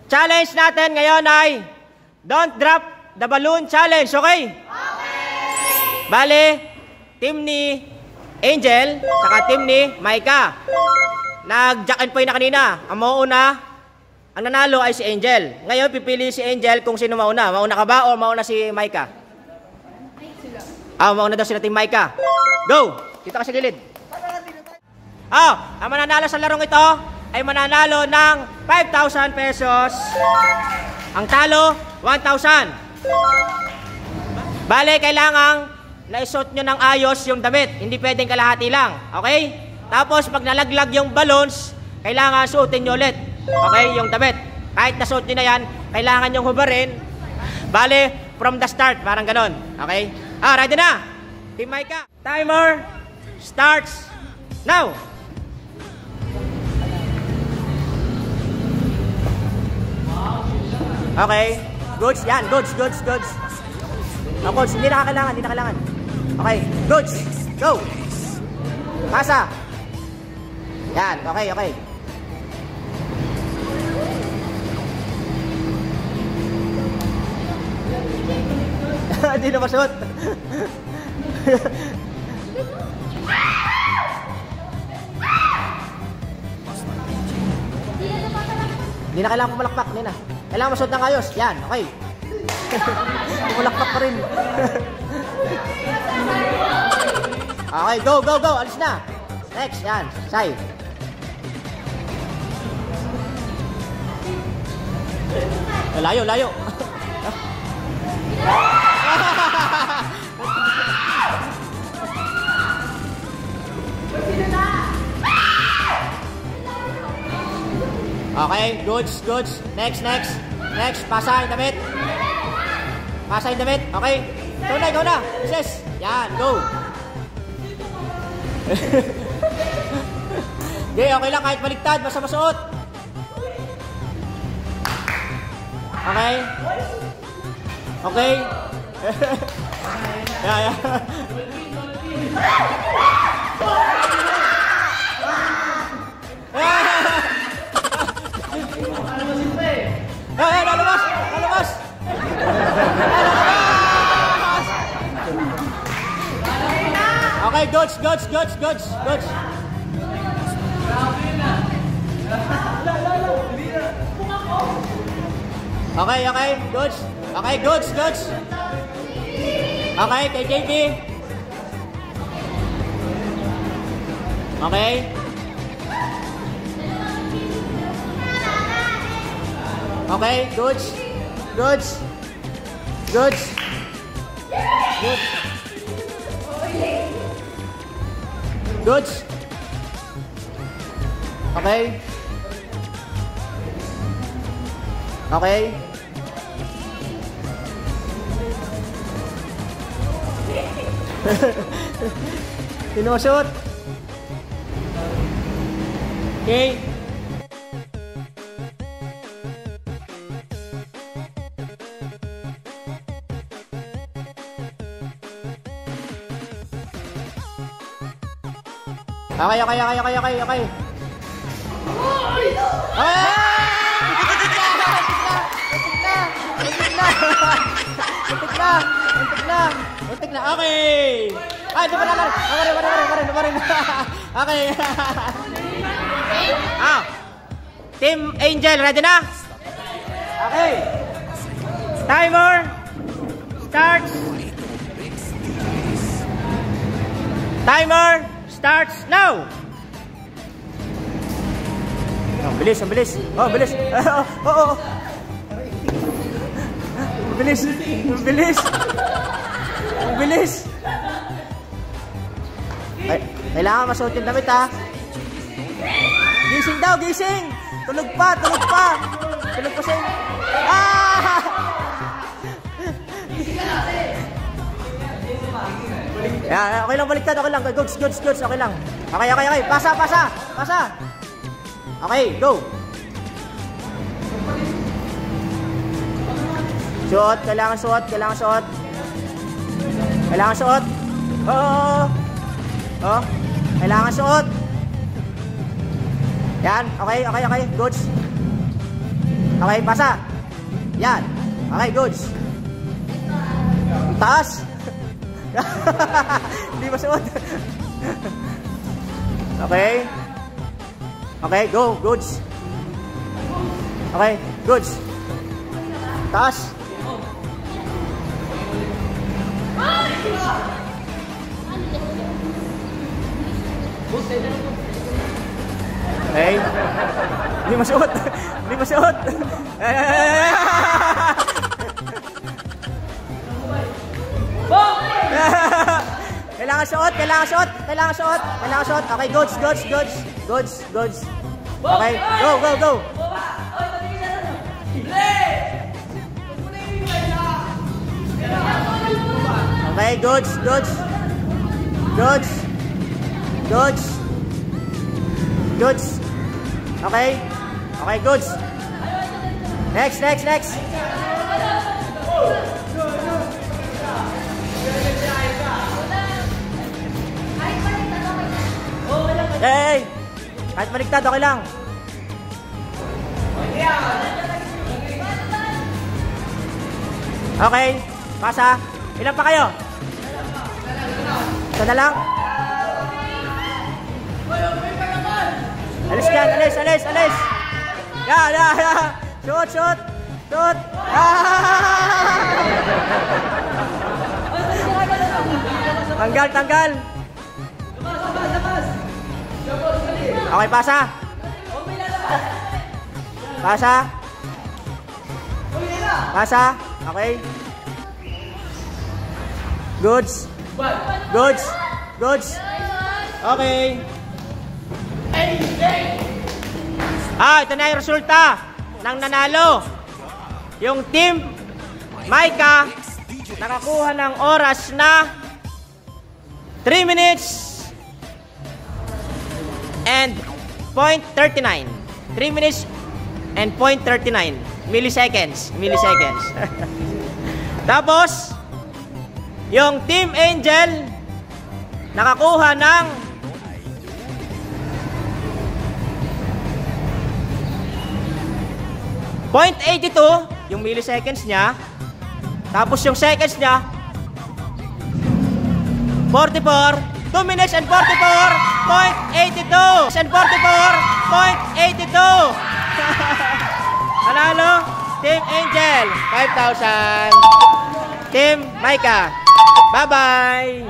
challenge natin ngayon ay don't drop the balloon challenge, okay? Bale, team ni Angel, saka team ni Micah. Nag-jack and point na kanina. Ang mauuna, ang nanalo ay si Angel. Ngayon, pipili si Angel kung sino mauna. Mauna ka ba o mauna si Micah? Mauna daw sila team Micah. Go! Dito ka sa gilid. Ang mananalo sa larong ito ay mananalo ng 5,000 pesos. Ang talo, 1,000. Bale, kailangang naisuot nyo ng ayos yung damit. Hindi pwedeng kalahati lang. Okay? Tapos, pag nalaglag yung balloons, kailangan suotin nyo ulit. Okay? Yung damit. Kahit nasuot nyo na yan, kailangan nyo hubarin. Bale, from the start. Parang ganon. Okay? Ready na? Team Micah. Timer starts now. Okay. Goods. Yan. Goods. Goods. Goods. Hindi na kailangan. Okay. Goods. Go. Pasa. Yan. Okay. Hindi na masuot. Hindi na kailangan pumalakpak. Hindi na. Kailangan masuot ng ayos. Yan. Okay. Pumalakpak pa rin. Okay. Go. Alis na. Next. Yan. Sai. Layo. Okay, goods. Next. Pasa yung damit. Okay. Ikaw na. Sis. Yan, go. Okay lang kahit baliktad, basta masuot. Okay. Yeah. Lalabas! Okay, goods. Okay, goods. Okay, goods. Okay, kay JP. Okay. Okay, goods. Okay. Sinusot. Okay. Okay. Untik na. Okay. Di pa naman. Okay. Team Angel, ready na? Okay. Timer starts now. Bilis. Bilis. Kailangan masuot yung damit, ha? Gising daw. Tulog pa siya. Okay lang, baliktad. Okay lang. Goods. Okay lang. Okay. Pasa. Okay, go. Suot. Kailangan suot. Kailangan suot. Yan. Okay. Goods. Okay, pasa. Yan. Okay, goods. Taas. Hindi masuot. Okay. Okay, go. Goods. Okay, goods. Taas. Okay. Hindi masuot. Hindi masuot. Kailangan suot, kailangan suot, kailangan suot, kailangan suot. Okay, goods, goods, goods, goods, goods. Okay, go, go, go. Okay, goods, goods, goods, goods, goods. Okay, okay, goods. Next, next, next. Hey! Kahit maligtad, okay lang. Okay, pasa. Ilan pa kayo? Isa na lang? Alis yan, alis, alis, alis. Yeah, yeah, yeah. Shoot, shoot, shoot. Tanggal, tanggal. Okay, pasa. Pasa. Pasa. Okay. Goods. Goods. Goods. Okay. Ito na yung resulta ng nanalo. Yung team Micah nakakuha ng oras na 3 minutes and 0.39. 3 minutes and 0.39 milliseconds. Milliseconds. Tapos, yung Team Angel nakakuha ng 0.82 yung milliseconds niya. Tapos yung seconds niya 44. 2 minutes and 44.82 and 44.82. Panalo Team Angel 5,000. Team Micah, bye bye.